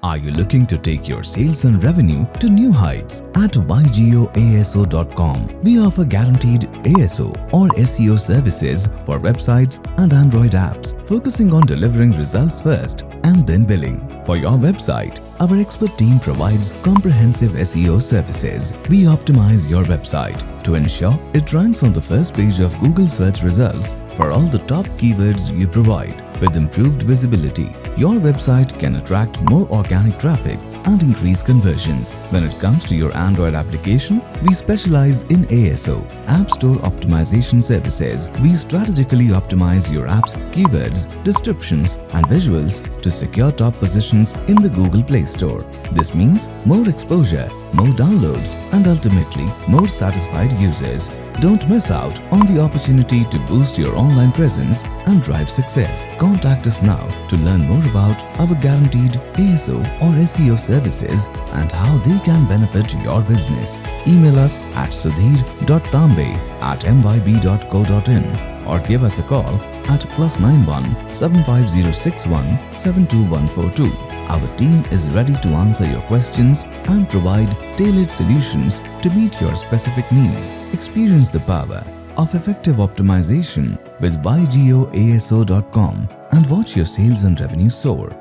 Are you looking to take your sales and revenue to new heights? At YGOASO.com, we offer guaranteed ASO or SEO services for websites and Android apps, focusing on delivering results first and then billing. For your website, our expert team provides comprehensive SEO services. We optimize your website to ensure it ranks on the first page of Google search results for all the top keywords you provide. With improved visibility, your website can attract more organic traffic and increase conversions. When it comes to your Android application, we specialize in ASO, App Store Optimization Services. We strategically optimize your app's keywords, descriptions, and visuals to secure top positions in the Google Play Store. This means more exposure, more downloads, and ultimately more satisfied users. Don't miss out on the opportunity to boost your online presence and drive success. Contact us now to learn more about our guaranteed ASO or SEO services and how they can benefit your business. Email us at sudhir.tambe@myb.co.in or give us a call at +91 75061 72142. Our team is ready to answer your questions and provide tailored solutions to meet your specific needs. Experience the power of effective optimization with YGOASO.com and watch your sales and revenue soar.